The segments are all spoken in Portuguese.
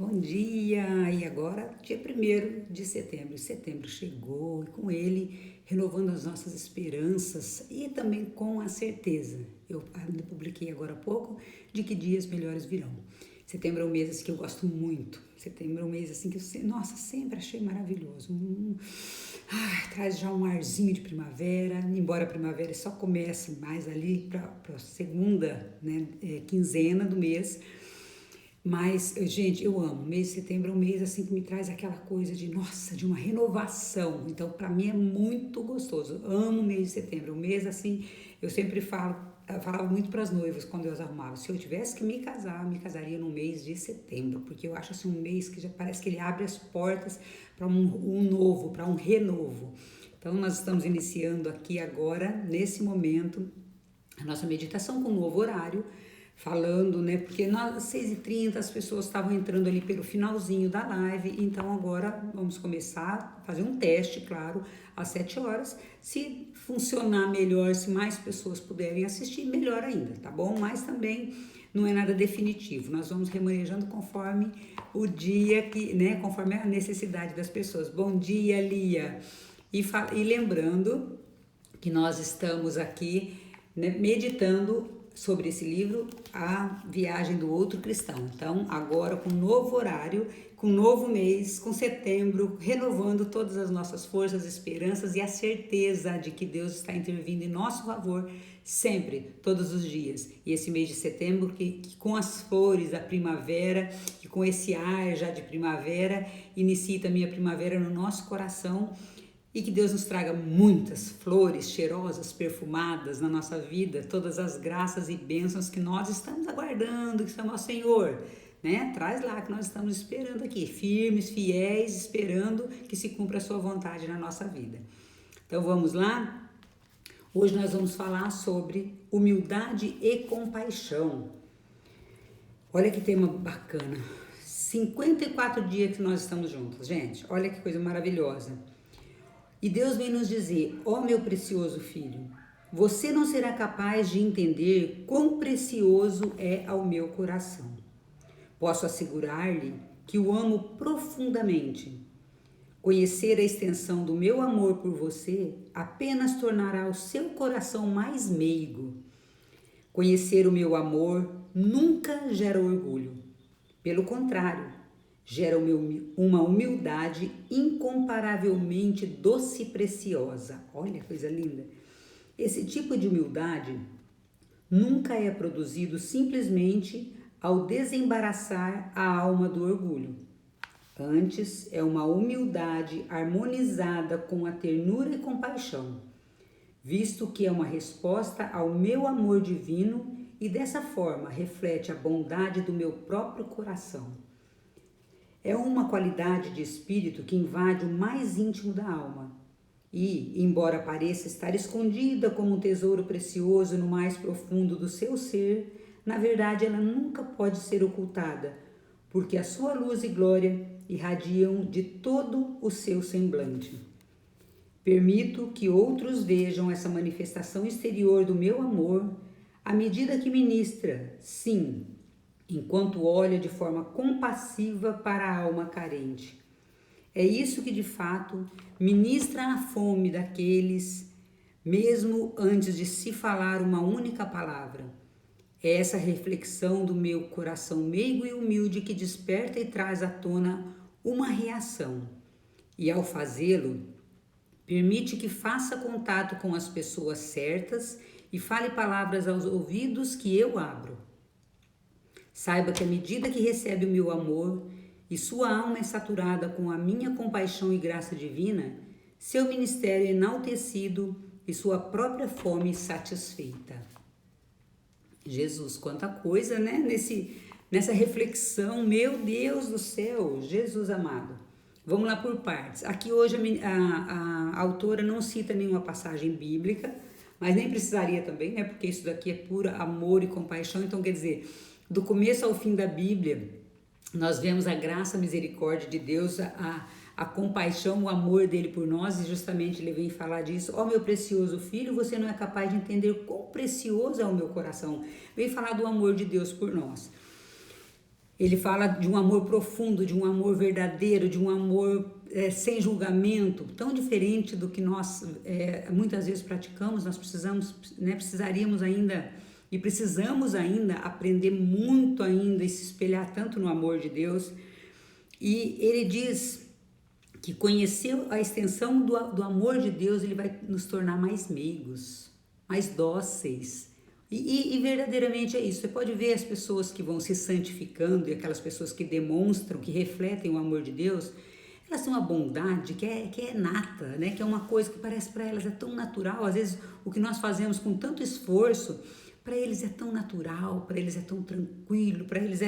Bom dia! E agora, dia 1º de setembro. Setembro chegou e com ele renovando as nossas esperanças e também com a certeza. Eu publiquei agora há pouco de que dias melhores virão. Setembro é um mês assim, que eu gosto muito. Setembro é um mês assim que eu, nossa, sempre achei maravilhoso. Traz já um arzinho de primavera, embora a primavera só comece mais ali para a segunda, né, quinzena do mês. Mas, gente, eu amo. O mês de setembro é um mês assim que me traz aquela coisa de, nossa, de uma renovação. Então, para mim é muito gostoso. Eu amo o mês de setembro. O mês assim, eu sempre falava muito para as noivas quando eu as arrumava. Se eu tivesse que me casar, eu me casaria no mês de setembro, porque eu acho assim um mês que já parece que ele abre as portas para um novo, para um renovo. Então, nós estamos iniciando aqui agora, nesse momento, a nossa meditação com um novo horário, falando, né, porque às 6h30 as pessoas estavam entrando ali pelo finalzinho da live, então agora vamos começar a fazer um teste, claro, às 7 horas, se funcionar melhor, se mais pessoas puderem assistir, melhor ainda, tá bom? Mas também não é nada definitivo, nós vamos remanejando conforme o dia, né, conforme a necessidade das pessoas. Bom dia, Lia! E lembrando que nós estamos aqui, né, meditando sobre esse livro, A Viagem do Outro Cristão. Então, agora com um novo horário, com um novo mês, com setembro, renovando todas as nossas forças, esperanças e a certeza de que Deus está intervindo em nosso favor sempre, todos os dias. E esse mês de setembro, que com as flores da primavera, e com esse ar já de primavera, inicia também a primavera no nosso coração. E que Deus nos traga muitas flores cheirosas, perfumadas na nossa vida, todas as graças e bênçãos que nós estamos aguardando, que são ao Senhor, né? Traz lá que nós estamos esperando aqui, firmes, fiéis, esperando que se cumpra a sua vontade na nossa vida. Então vamos lá? Hoje nós vamos falar sobre humildade e compaixão. Olha que tema bacana. 54 dias que nós estamos juntos, gente. Olha que coisa maravilhosa. E Deus vem nos dizer, ó meu precioso filho, você não será capaz de entender quão precioso é ao meu coração. Posso assegurar-lhe que o amo profundamente. Conhecer a extensão do meu amor por você apenas tornará o seu coração mais meigo. Conhecer o meu amor nunca gera orgulho. Pelo contrário, gera uma humildade incomparavelmente doce e preciosa. Olha que coisa linda! Esse tipo de humildade nunca é produzido simplesmente ao desembaraçar a alma do orgulho. Antes, é uma humildade harmonizada com a ternura e compaixão, visto que é uma resposta ao meu amor divino e dessa forma reflete a bondade do meu próprio coração. É uma qualidade de espírito que invade o mais íntimo da alma e, embora pareça estar escondida como um tesouro precioso no mais profundo do seu ser, na verdade ela nunca pode ser ocultada, porque a sua luz e glória irradiam de todo o seu semblante. Permito que outros vejam essa manifestação exterior do meu amor à medida que ministra, sim, enquanto olha de forma compassiva para a alma carente. É isso que de fato ministra a fome daqueles, mesmo antes de se falar uma única palavra. É essa reflexão do meu coração meigo e humilde que desperta e traz à tona uma reação. E ao fazê-lo, permite que faça contato com as pessoas certas e fale palavras aos ouvidos que eu abro. Saiba que à medida que recebe o meu amor e sua alma é saturada com a minha compaixão e graça divina, seu ministério é enaltecido e sua própria fome satisfeita. Jesus, quanta coisa, né? Nessa reflexão, meu Deus do céu, Jesus amado. Vamos lá por partes. Aqui hoje a autora não cita nenhuma passagem bíblica, mas nem precisaria também, né? Porque isso daqui é puro amor e compaixão, então quer dizer, do começo ao fim da Bíblia, nós vemos a graça, a misericórdia de Deus, a compaixão, o amor dele por nós, e justamente ele vem falar disso. Ó meu precioso filho, você não é capaz de entender quão precioso é o meu coração. Vem falar do amor de Deus por nós. Ele fala de um amor profundo, de um amor verdadeiro, de um amor sem julgamento, tão diferente do que nós muitas vezes praticamos. Nós precisamos, né, precisaríamos ainda e precisamos ainda aprender muito ainda e se espelhar tanto no amor de Deus. E ele diz que conhecer a extensão do amor de Deus, ele vai nos tornar mais meigos, mais dóceis. E verdadeiramente é isso. Você pode ver as pessoas que vão se santificando e aquelas pessoas que demonstram, que refletem o amor de Deus, elas têm uma bondade que é nata, né? Que é uma coisa que parece para elas é tão natural. Às vezes o que nós fazemos com tanto esforço, para eles é tão natural, para eles é tão tranquilo, para eles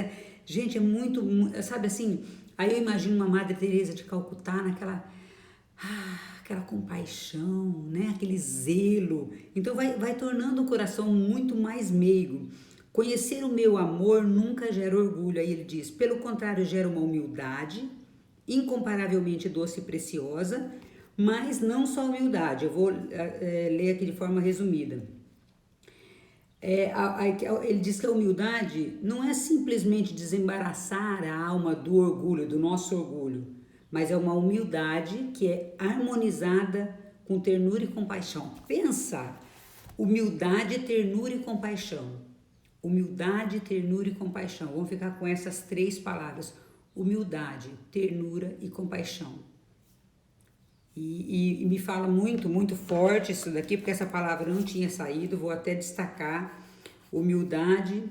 gente, é muito, sabe assim, aí eu imagino uma Madre Teresa de Calcutá naquela aquela compaixão, né? Aquele zelo. Então vai tornando o coração muito mais meigo. Conhecer o meu amor nunca gera orgulho, aí ele diz, pelo contrário, gera uma humildade incomparavelmente doce e preciosa, mas não só humildade. Eu vou ler aqui de forma resumida. Ele diz que a humildade não é simplesmente desembaraçar a alma do orgulho, do nosso orgulho, mas é uma humildade que é harmonizada com ternura e compaixão. Pensa, humildade, ternura e compaixão. Humildade, ternura e compaixão. Vamos ficar com essas três palavras. Humildade, ternura e compaixão. E me fala muito, muito forte isso daqui, porque essa palavra não tinha saído, vou até destacar. Humildade,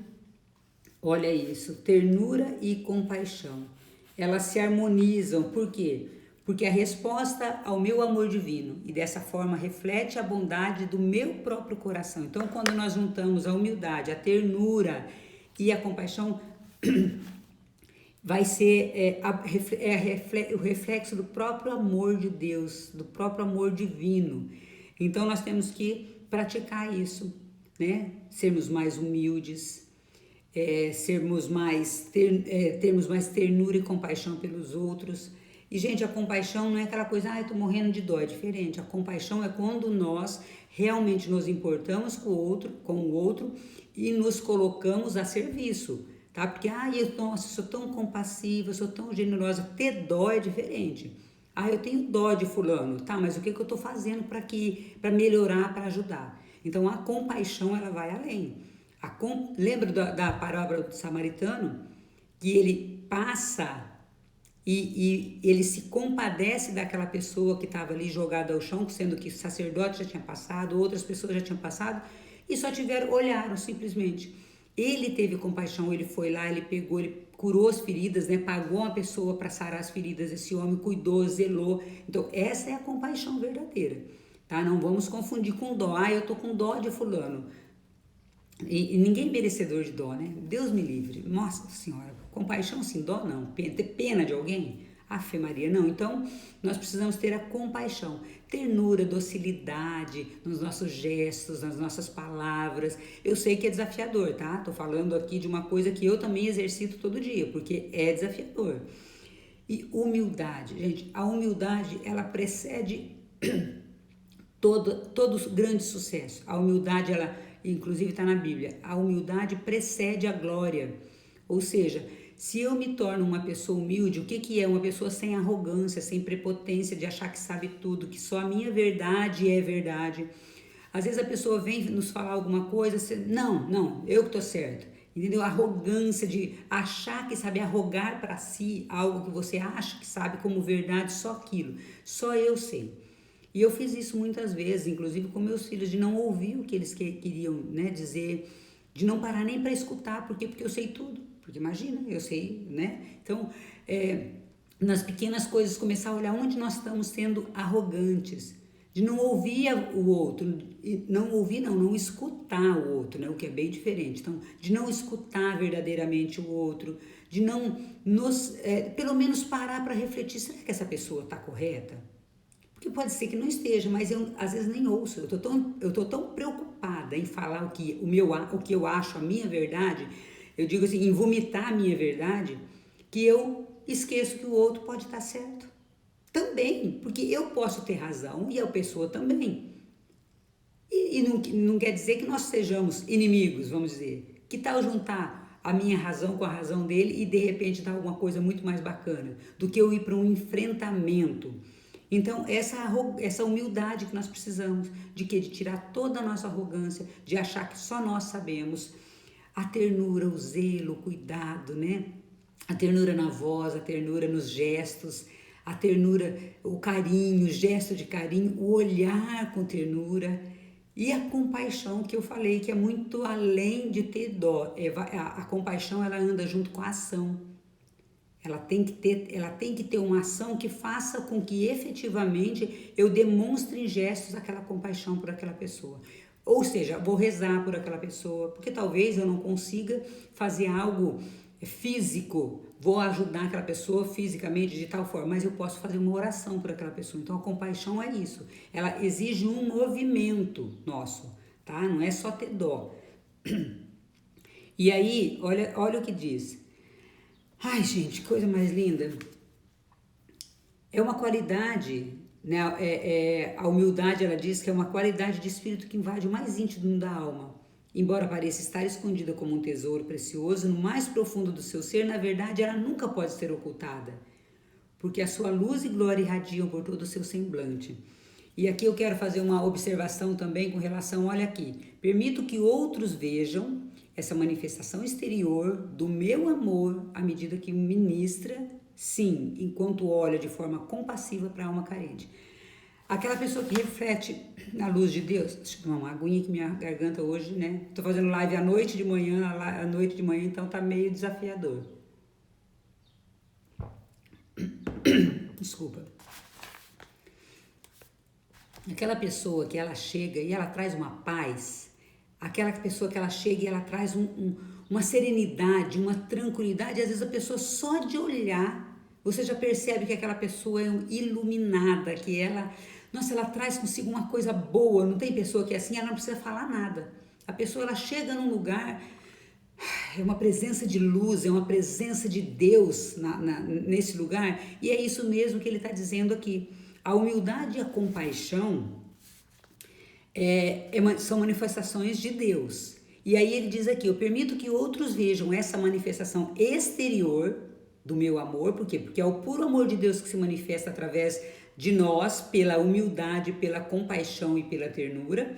olha isso, ternura e compaixão. Elas se harmonizam, por quê? Porque a resposta ao meu amor divino, e dessa forma reflete a bondade do meu próprio coração. Então, quando nós juntamos a humildade, a ternura e a compaixão, vai ser o reflexo do próprio amor de Deus, do próprio amor divino. Então nós temos que praticar isso, né? Sermos mais humildes, termos mais ternura e compaixão pelos outros. E gente, a compaixão não é aquela coisa, eu tô morrendo de dó, é diferente. A compaixão é quando nós realmente nos importamos com o outro e nos colocamos a serviço. Tá? Porque, eu sou tão compassiva, eu sou tão generosa. Ter dó é diferente. Eu tenho dó de fulano. Tá, mas o que eu estou fazendo para melhorar, para ajudar? Então, a compaixão, ela vai além. Lembra da parábola do samaritano? Que ele passa e ele se compadece daquela pessoa que estava ali jogada ao chão, sendo que o sacerdote já tinha passado, outras pessoas já tinham passado, e só olharam simplesmente. Ele teve compaixão, ele foi lá, ele pegou, ele curou as feridas, né? Pagou uma pessoa para sarar as feridas, esse homem cuidou, zelou. Então, essa é a compaixão verdadeira, tá? Não vamos confundir com dó. Eu tô com dó de fulano. E ninguém é merecedor de dó, né? Deus me livre. Nossa Senhora, compaixão sem dó não. Ter pena de alguém? Afe Maria, não. Então, nós precisamos ter a compaixão, ternura, docilidade nos nossos gestos, nas nossas palavras. Eu sei que é desafiador, tá? Tô falando aqui de uma coisa que eu também exercito todo dia, porque é desafiador. E humildade, gente, a humildade, ela precede todo grande sucesso. A humildade, ela, inclusive está na Bíblia, a humildade precede a glória. Ou seja, se eu me torno uma pessoa humilde, o que é uma pessoa sem arrogância, sem prepotência de achar que sabe tudo, que só a minha verdade é verdade. Às vezes a pessoa vem nos falar alguma coisa, você, não, eu que estou certo. Entendeu? A arrogância de achar que sabe, arrogar para si algo que você acha que sabe como verdade, só aquilo, só eu sei. E eu fiz isso muitas vezes, inclusive com meus filhos, de não ouvir o que eles queriam, né, dizer, de não parar nem para escutar, porque eu sei tudo. Porque imagina, eu sei, né? Então, nas pequenas coisas, começar a olhar onde nós estamos sendo arrogantes, de não ouvir o outro, não escutar o outro, né? O que é bem diferente. Então, de não escutar verdadeiramente o outro, de não pelo menos parar para refletir, será que essa pessoa está correta? Porque pode ser que não esteja, mas eu às vezes nem ouço. Eu tô tão preocupada em falar o que eu acho, a minha verdade, eu digo assim, em vomitar a minha verdade, que eu esqueço que o outro pode estar certo. Também, porque eu posso ter razão e a pessoa também. E não quer dizer que nós sejamos inimigos, vamos dizer. Que tal juntar a minha razão com a razão dele e de repente dar alguma coisa muito mais bacana do que eu ir para um enfrentamento. Então, essa humildade que nós precisamos, de tirar toda a nossa arrogância, de achar que só nós sabemos, a ternura, o zelo, o cuidado, né? A ternura na voz, a ternura nos gestos, a ternura, o carinho, o gesto de carinho, o olhar com ternura e a compaixão que eu falei, que é muito além de ter dó. A compaixão, ela anda junto com a ação. Ela tem que ter uma ação que faça com que efetivamente eu demonstre em gestos aquela compaixão por aquela pessoa. Ou seja, vou rezar por aquela pessoa, porque talvez eu não consiga fazer algo físico, vou ajudar aquela pessoa fisicamente de tal forma, mas eu posso fazer uma oração por aquela pessoa. Então a compaixão é isso, ela exige um movimento nosso, tá? Não é só ter dó. E aí, olha o que diz. Ai, gente, coisa mais linda. É uma qualidade, né? A humildade, ela diz que é uma qualidade de espírito que invade o mais íntimo da alma. Embora pareça estar escondida como um tesouro precioso, no mais profundo do seu ser, na verdade, ela nunca pode ser ocultada, porque a sua luz e glória irradiam por todo o seu semblante. E aqui eu quero fazer uma observação também com relação, olha aqui, permito que outros vejam essa manifestação exterior do meu amor à medida que ministra, sim, enquanto olha de forma compassiva para a alma carente. Aquela pessoa que reflete na luz de Deus. Deixa eu tomar uma aguinha que minha garganta hoje, né? Tô fazendo live à noite de manhã, então tá meio desafiador. Desculpa. Aquela pessoa que ela chega e ela traz uma paz, aquela pessoa que ela chega e ela traz uma serenidade, uma tranquilidade, às vezes a pessoa só de olhar, você já percebe que aquela pessoa é iluminada, que ela traz consigo uma coisa boa. Não tem pessoa que é assim, ela não precisa falar nada. A pessoa, ela chega num lugar, é uma presença de luz, é uma presença de Deus nesse lugar, e é isso mesmo que ele está dizendo aqui. A humildade e a compaixão são manifestações de Deus. E aí ele diz aqui, eu permito que outros vejam essa manifestação exterior do meu amor. Por quê? Porque é o puro amor de Deus que se manifesta através de nós, pela humildade, pela compaixão e pela ternura.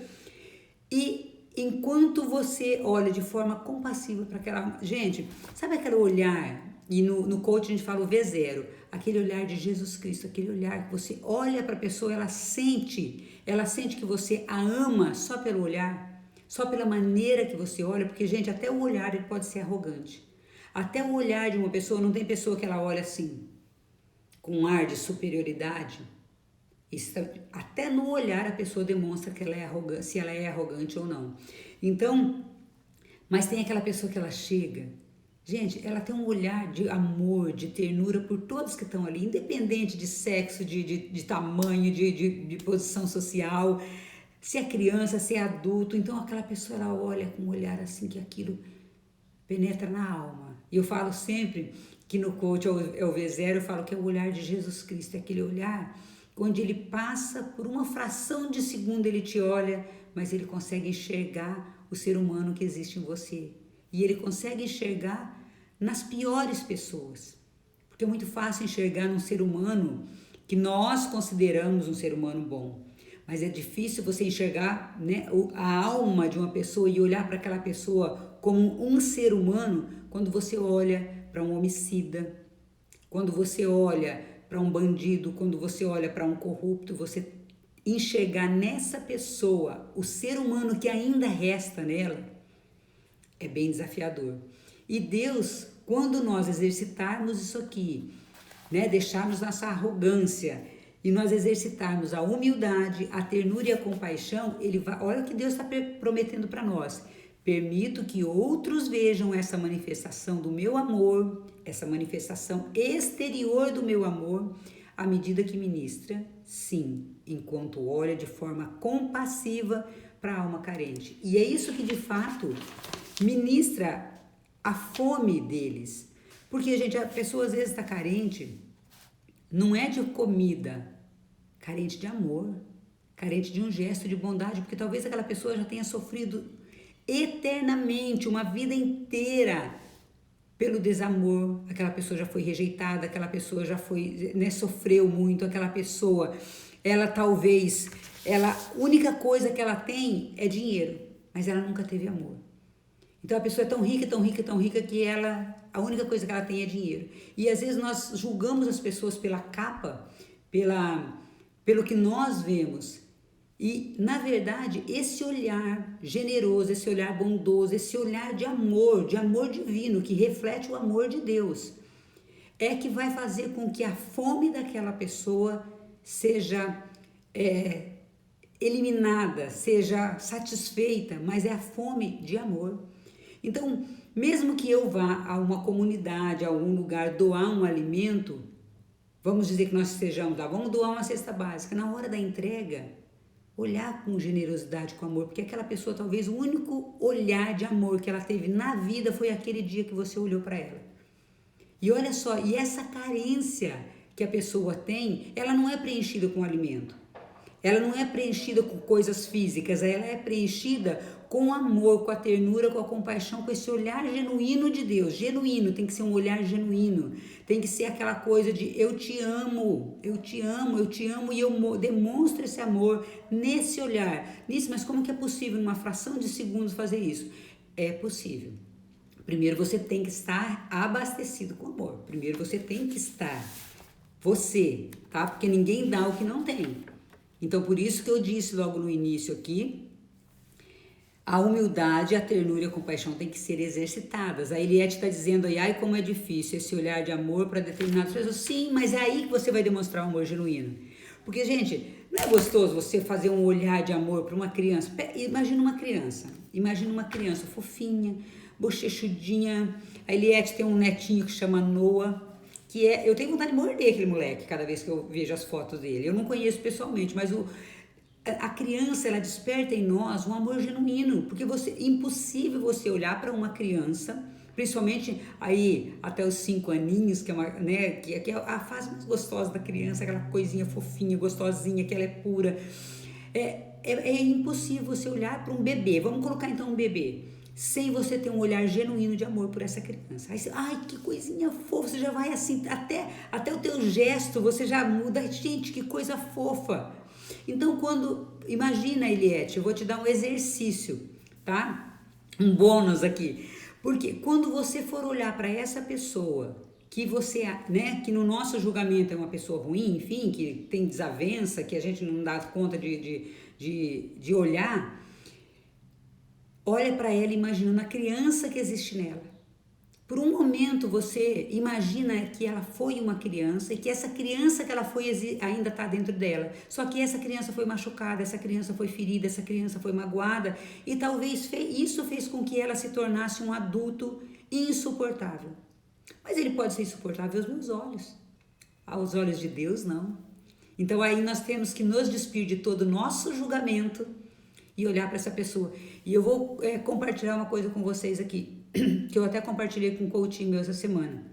E enquanto você olha de forma compassiva para aquela... Gente, sabe aquele olhar? E no coaching a gente fala o V0, aquele olhar de Jesus Cristo, aquele olhar que você olha para a pessoa, ela sente que você a ama só pelo olhar, só pela maneira que você olha, porque, gente, até o olhar ele pode ser arrogante. Até o olhar de uma pessoa, não tem pessoa que ela olha assim, com um ar de superioridade. Até no olhar a pessoa demonstra que ela é arrogante, se ela é arrogante ou não. Então, mas tem aquela pessoa que ela chega, gente, ela tem um olhar de amor, de ternura por todos que estão ali, independente de sexo, de tamanho, de posição social, se é criança, se é adulto. Então aquela pessoa, ela olha com um olhar assim que aquilo penetra na alma. E eu falo sempre que no coach é o V0, eu falo que é o olhar de Jesus Cristo, é aquele olhar onde ele passa por uma fração de segundo, ele te olha, mas ele consegue enxergar o ser humano que existe em você. E ele consegue enxergar nas piores pessoas. Porque é muito fácil enxergar num ser humano que nós consideramos um ser humano bom. Mas é difícil você enxergar, né, a alma de uma pessoa e olhar para aquela pessoa como um ser humano quando você olha para um homicida, quando você olha para um bandido, quando você olha para um corrupto, você enxergar nessa pessoa o ser humano que ainda resta nela é bem desafiador. E Deus, quando nós exercitarmos isso aqui, né, deixarmos nossa arrogância e nós exercitarmos a humildade, a ternura e a compaixão, olha o que Deus está prometendo para nós. Permito que outros vejam essa manifestação do meu amor, essa manifestação exterior do meu amor, à medida que ministra, sim, enquanto olha de forma compassiva para a alma carente. E é isso que de fato ministra a fome deles. Porque, gente, a pessoa às vezes está carente, não é de comida, carente de amor, carente de um gesto de bondade, porque talvez aquela pessoa já tenha sofrido eternamente, uma vida inteira, pelo desamor, aquela pessoa já foi rejeitada, aquela pessoa já foi, né, sofreu muito, aquela pessoa, ela talvez, a única coisa que ela tem é dinheiro, mas ela nunca teve amor. Então a pessoa é tão rica, tão rica, tão rica que a única coisa que ela tem é dinheiro. E às vezes nós julgamos as pessoas pela capa, pelo que nós vemos. E, na verdade, esse olhar generoso, esse olhar bondoso, esse olhar de amor divino, que reflete o amor de Deus, é que vai fazer com que a fome daquela pessoa seja eliminada, seja satisfeita, mas é a fome de amor. Então, mesmo que eu vá a uma comunidade, a algum lugar doar um alimento, vamos dizer que nós estejamos lá, vamos doar uma cesta básica, na hora da entrega, olhar com generosidade, com amor, porque aquela pessoa, talvez o único olhar de amor que ela teve na vida foi aquele dia que você olhou para ela. E olha só, e essa carência que a pessoa tem, ela não é preenchida com alimento. Ela não é preenchida com coisas físicas, ela é preenchida com amor, com a ternura, com a compaixão, com esse olhar genuíno de Deus. Genuíno, tem que ser um olhar genuíno. Tem que ser aquela coisa de eu te amo, eu te amo, eu te amo e eu demonstro esse amor nesse olhar. Nisso, mas como que é possível numa fração de segundos fazer isso? É possível. Primeiro você tem que estar abastecido com amor. Primeiro você tem que estar você, tá? Porque ninguém dá o que não tem. Então, por isso que eu disse logo no início aqui, a humildade, a ternura e a compaixão têm que ser exercitadas. A Eliette está dizendo aí, ai, como é difícil esse olhar de amor para determinadas pessoas. Sim, mas é aí que você vai demonstrar um amor genuíno. Porque, gente, não é gostoso você fazer um olhar de amor para uma criança? Imagina uma criança fofinha, bochechudinha. A Eliette tem um netinho que chama Noah, eu tenho vontade de morder aquele moleque cada vez que eu vejo as fotos dele. Eu não conheço pessoalmente, mas a criança, ela desperta em nós um amor genuíno, porque impossível você olhar para uma criança, principalmente aí até os 5 aninhos, que é uma, né, que é a fase mais gostosa da criança, aquela coisinha fofinha, gostosinha, que ela é pura. É impossível você olhar para um bebê. Vamos colocar então um bebê, sem você ter um olhar genuíno de amor por essa criança. Aí você, ai, que coisinha fofa, você já vai assim, até o teu gesto, você já muda. Gente, que coisa fofa. Então, imagina, Eliette, eu vou te dar um exercício, tá? Um bônus aqui. Porque quando você for olhar para essa pessoa, que você, né, que no nosso julgamento é uma pessoa ruim, enfim, que tem desavença, que a gente não dá conta de olhar, olha para ela imaginando a criança que existe nela. Por um momento você imagina que ela foi uma criança e que essa criança que ela foi ainda está dentro dela. Só que essa criança foi machucada, essa criança foi ferida, essa criança foi magoada e talvez isso fez com que ela se tornasse um adulto insuportável. Mas ele pode ser insuportável aos meus olhos. Aos olhos de Deus, não. Então aí nós temos que nos despir de todo o nosso julgamento e olhar para essa pessoa. E eu vou compartilhar uma coisa com vocês aqui, que eu até compartilhei com um coaching meu essa semana.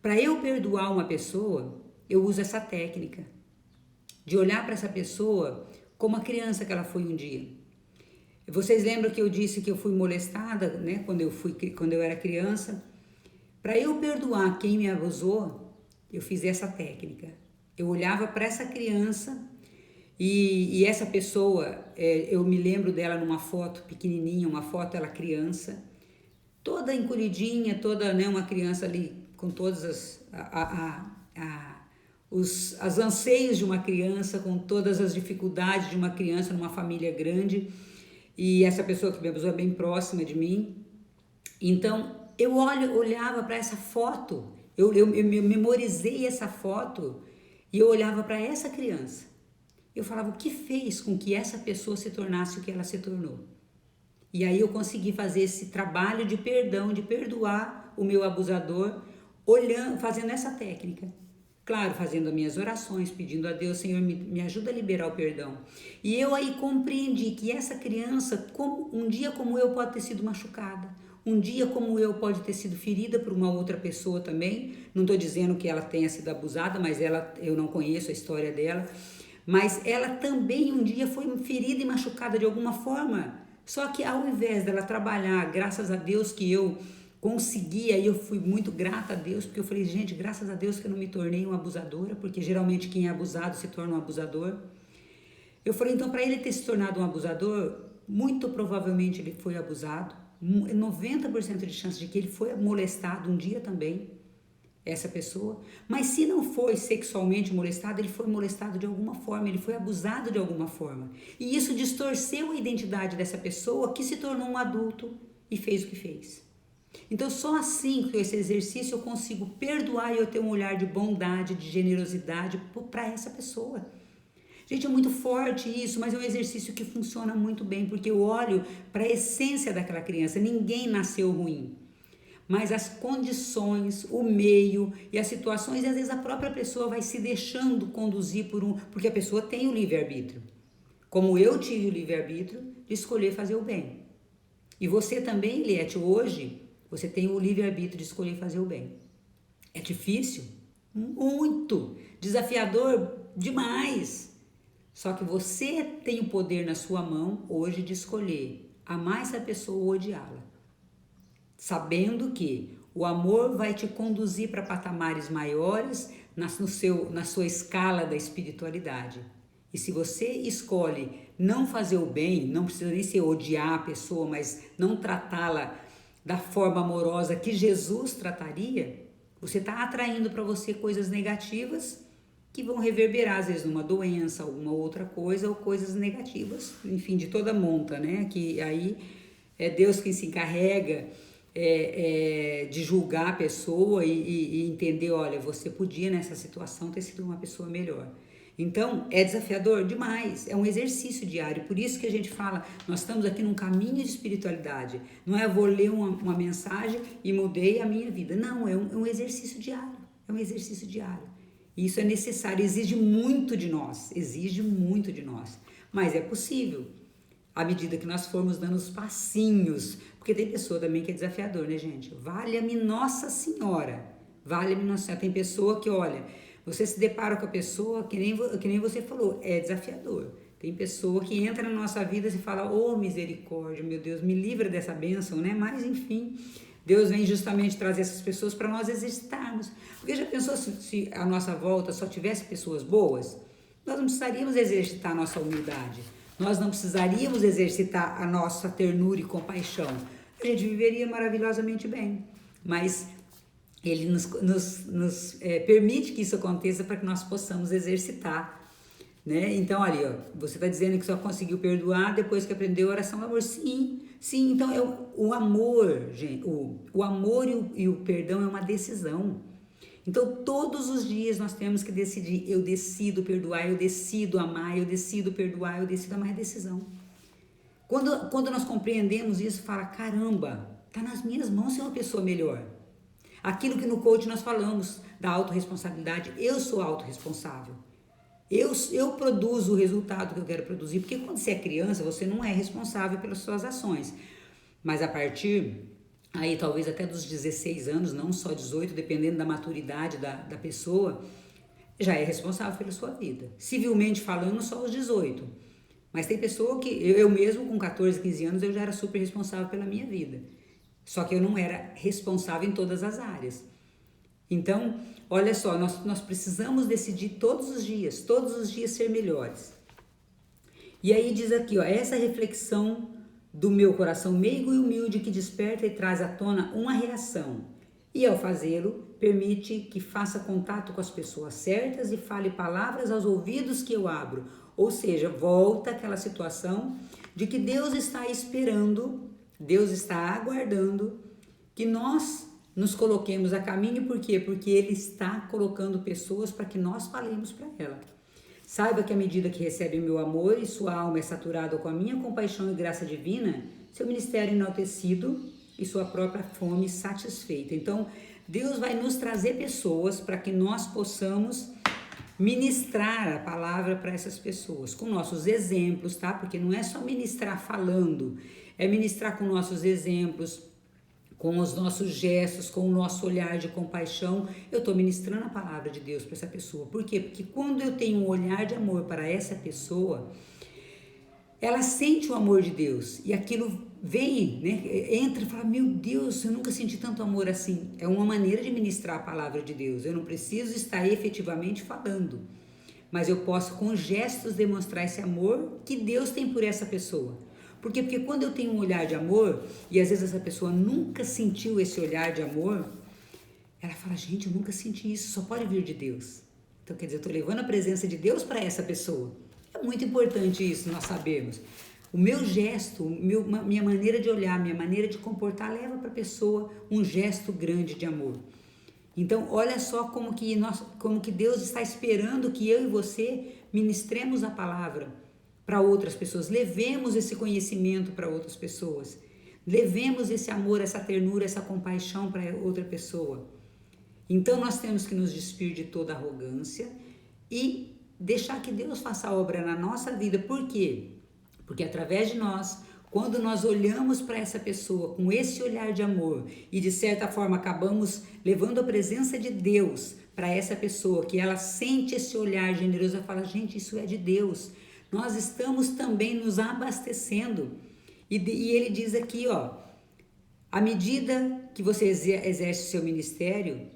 Para eu perdoar uma pessoa, eu uso essa técnica de olhar para essa pessoa como a criança que ela foi um dia. Vocês lembram que eu disse que eu fui molestada, né, quando eu era criança? Para eu perdoar quem me abusou, eu fiz essa técnica. Eu olhava para essa criança e essa pessoa, eu me lembro dela numa foto pequenininha, uma foto ela criança, toda encolhidinha, toda, né, uma criança ali com todas os anseios de uma criança, com todas as dificuldades de uma criança numa família grande. E essa pessoa que me abusou é bem próxima de mim. Então, eu olhava para essa foto, eu memorizei essa foto e eu olhava para essa criança. Eu falava o que fez com que essa pessoa se tornasse o que ela se tornou. E aí eu consegui fazer esse trabalho de perdão, de perdoar o meu abusador, fazendo essa técnica. Claro, fazendo as minhas orações, pedindo a Deus, Senhor, me ajuda a liberar o perdão. E eu aí compreendi que essa criança, um dia como eu, pode ter sido machucada. Um dia como eu, pode ter sido ferida por uma outra pessoa também. Não estou dizendo que ela tenha sido abusada, mas eu não conheço a história dela. Mas ela também um dia foi ferida e machucada de alguma forma. Só que ao invés dela trabalhar, graças a Deus que eu consegui, aí eu fui muito grata a Deus, porque eu falei, gente, graças a Deus que eu não me tornei uma abusadora, porque geralmente quem é abusado se torna um abusador. Eu falei, então, para ele ter se tornado um abusador, muito provavelmente ele foi abusado, 90% de chance de que ele foi molestado um dia também, essa pessoa. Mas se não foi sexualmente molestado, ele foi molestado de alguma forma, ele foi abusado de alguma forma. E isso distorceu a identidade dessa pessoa, que se tornou um adulto e fez o que fez. Então, só assim, com esse exercício, eu consigo perdoar e eu ter um olhar de bondade, de generosidade para essa pessoa. Gente, é muito forte isso, mas é um exercício que funciona muito bem, porque eu olho para a essência daquela criança. Ninguém nasceu ruim, mas as condições, o meio e as situações, e às vezes a própria pessoa vai se deixando conduzir porque a pessoa tem o livre-arbítrio. Como eu tive o livre-arbítrio de escolher fazer o bem. E você também, Eliette, hoje, você tem o livre-arbítrio de escolher fazer o bem. É difícil? Muito. Desafiador demais. Só que você tem o poder na sua mão hoje de escolher amar essa pessoa ou odiá-la. Sabendo que o amor vai te conduzir para patamares maiores na sua escala da espiritualidade. E se você escolhe não fazer o bem, não precisa nem ser odiar a pessoa, mas não tratá-la da forma amorosa que Jesus trataria, você está atraindo para você coisas negativas que vão reverberar, às vezes, numa doença, alguma outra coisa, ou coisas negativas, enfim, de toda monta, né? Que aí é Deus quem se encarrega de julgar a pessoa e entender, olha, você podia nessa situação ter sido uma pessoa melhor. Então, é desafiador demais, é um exercício diário, por isso que a gente fala, nós estamos aqui num caminho de espiritualidade, não é vou ler uma mensagem e mudei a minha vida, não, é um exercício diário, é um exercício diário. Isso é necessário, exige muito de nós, mas é possível, à medida que nós formos dando os passinhos, porque tem pessoa também que é desafiador, né, gente? Valha-me Nossa Senhora, tem pessoa que, olha, você se depara com a pessoa, que nem você falou, é desafiador. Tem pessoa que entra na nossa vida e fala, oh misericórdia, meu Deus, me livra dessa bênção, né? Mas enfim, Deus vem justamente trazer essas pessoas para nós exercitarmos. Porque já pensou se a nossa volta só tivesse pessoas boas? Nós não precisaríamos exercitar a nossa humildade. Nós não precisaríamos exercitar a nossa ternura e compaixão. A gente viveria maravilhosamente bem. Mas Ele nos permite que isso aconteça para que nós possamos exercitar. Né? Então, ali, ó, você está dizendo que só conseguiu perdoar depois que aprendeu a oração do amor. Sim, então é o amor, gente. O amor e o perdão é uma decisão. Então, todos os dias nós temos que decidir, eu decido perdoar, eu decido amar, eu decido perdoar, eu decido amar, é decisão. Quando nós compreendemos isso, fala, caramba, está nas minhas mãos ser uma pessoa melhor. Aquilo que no coach nós falamos da autorresponsabilidade, eu sou autorresponsável. Eu produzo o resultado que eu quero produzir, porque quando você é criança, você não é responsável pelas suas ações. Mas a partir, aí talvez até dos 16 anos, não só 18, dependendo da maturidade da pessoa, já é responsável pela sua vida. Civilmente falando, só aos 18. Mas tem pessoa que, eu mesmo com 14, 15 anos, eu já era super responsável pela minha vida. Só que eu não era responsável em todas as áreas. Então, olha só, nós precisamos decidir todos os dias ser melhores. E aí diz aqui, ó, essa reflexão do meu coração meigo e humilde que desperta e traz à tona uma reação. E ao fazê-lo, permite que faça contato com as pessoas certas e fale palavras aos ouvidos que eu abro. Ou seja, volta àquela situação de que Deus está esperando, Deus está aguardando que nós nos coloquemos a caminho. Por quê? Porque Ele está colocando pessoas para que nós falemos para ela. Saiba que à medida que recebe o meu amor e sua alma é saturada com a minha compaixão e graça divina, seu ministério é enaltecido e sua própria fome satisfeita. Então, Deus vai nos trazer pessoas para que nós possamos ministrar a palavra para essas pessoas, com nossos exemplos, tá? Porque não é só ministrar falando, é ministrar com nossos exemplos, com os nossos gestos, com o nosso olhar de compaixão. Eu estou ministrando a palavra de Deus para essa pessoa. Por quê? Porque quando eu tenho um olhar de amor para essa pessoa, ela sente o amor de Deus e aquilo vem, né, entra e fala, meu Deus, eu nunca senti tanto amor assim. É uma maneira de ministrar a palavra de Deus. Eu não preciso estar efetivamente falando, mas eu posso com gestos demonstrar esse amor que Deus tem por essa pessoa. Por quê? Porque quando eu tenho um olhar de amor, e às vezes essa pessoa nunca sentiu esse olhar de amor, ela fala, gente, eu nunca senti isso, só pode vir de Deus. Então, quer dizer, eu estou levando a presença de Deus para essa pessoa. É muito importante isso, nós sabemos. O meu gesto, minha maneira de olhar, minha maneira de comportar, leva para a pessoa um gesto grande de amor. Então, olha só como que Deus está esperando que eu e você ministremos a palavra para outras pessoas, levemos esse conhecimento para outras pessoas, levemos esse amor, essa ternura, essa compaixão para outra pessoa. Então, nós temos que nos despir de toda arrogância e deixar que Deus faça a obra na nossa vida. Por quê? Porque através de nós, quando nós olhamos para essa pessoa com esse olhar de amor e de certa forma acabamos levando a presença de Deus para essa pessoa, que ela sente esse olhar generoso e fala, gente, isso é de Deus. Nós estamos também nos abastecendo. E ele diz aqui, ó, à medida que você exerce o seu ministério,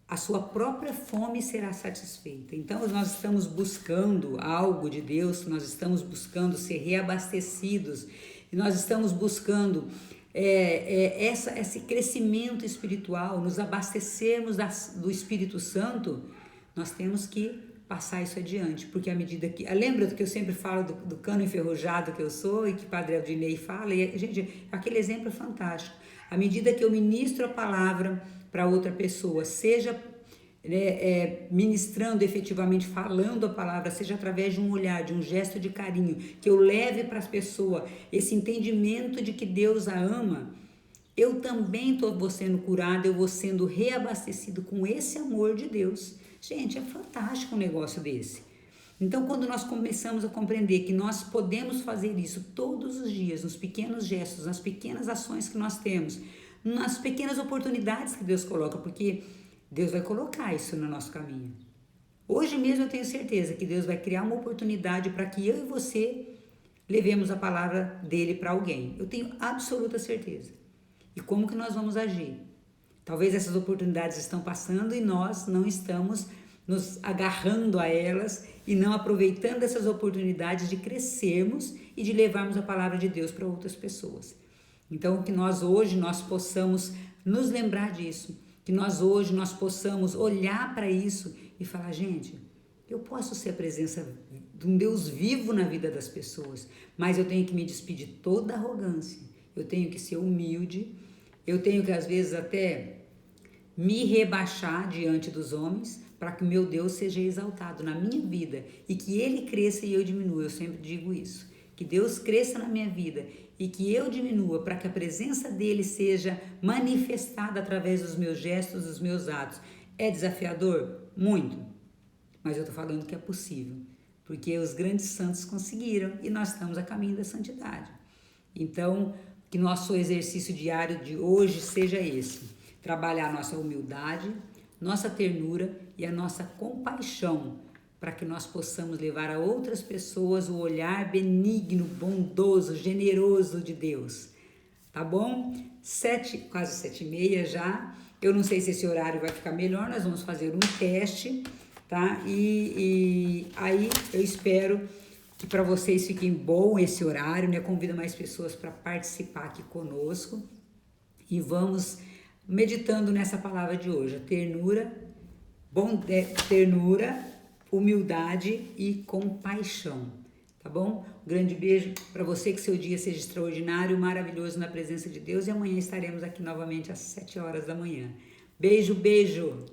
a sua própria fome será satisfeita. Então, nós estamos buscando algo de Deus, nós estamos buscando ser reabastecidos, e nós estamos buscando esse crescimento espiritual, nos abastecermos do Espírito Santo, nós temos que passar isso adiante, porque à medida que... Lembra do que eu sempre falo do cano enferrujado que eu sou e que Padre Aldinei fala? E, gente, aquele exemplo é fantástico. À medida que eu ministro a palavra para outra pessoa, seja ministrando efetivamente, falando a palavra, seja através de um olhar, de um gesto de carinho, que eu leve para as pessoas esse entendimento de que Deus a ama, eu também vou sendo curado, eu vou sendo reabastecido com esse amor de Deus. Gente, é fantástico um negócio desse. Então, quando nós começamos a compreender que nós podemos fazer isso todos os dias, nos pequenos gestos, nas pequenas ações que nós temos, nas pequenas oportunidades que Deus coloca, porque Deus vai colocar isso no nosso caminho. Hoje mesmo eu tenho certeza que Deus vai criar uma oportunidade para que eu e você levemos a palavra dele para alguém. Eu tenho absoluta certeza. E como que nós vamos agir? Talvez essas oportunidades estão passando e nós não estamos nos agarrando a elas e não aproveitando essas oportunidades de crescermos e de levarmos a palavra de Deus para outras pessoas. Então, que nós hoje possamos nos lembrar disso, que nós hoje possamos olhar para isso e falar, gente, eu posso ser a presença de um Deus vivo na vida das pessoas, mas eu tenho que me despedir de toda arrogância, eu tenho que ser humilde, eu tenho que às vezes até me rebaixar diante dos homens para que o meu Deus seja exaltado na minha vida e que Ele cresça e eu diminua. Eu sempre digo isso, que Deus cresça na minha vida e que eu diminua para que a presença dele seja manifestada através dos meus gestos, dos meus atos. É desafiador? Muito. Mas eu estou falando que é possível, porque os grandes santos conseguiram e nós estamos a caminho da santidade. Então, que nosso exercício diário de hoje seja esse: trabalhar a nossa humildade, nossa ternura e a nossa compaixão, para que nós possamos levar a outras pessoas o olhar benigno, bondoso, generoso de Deus. Tá bom? Quase 7h30 já. Eu não sei se esse horário vai ficar melhor, nós vamos fazer um teste, tá? E aí eu espero que para vocês fique bom esse horário, né? Convido mais pessoas para participar aqui conosco e vamos meditando nessa palavra de hoje, a ternura, humildade e compaixão, tá bom? Um grande beijo para você, que seu dia seja extraordinário, maravilhoso na presença de Deus, e amanhã estaremos aqui novamente às 7 horas da manhã. Beijo, beijo!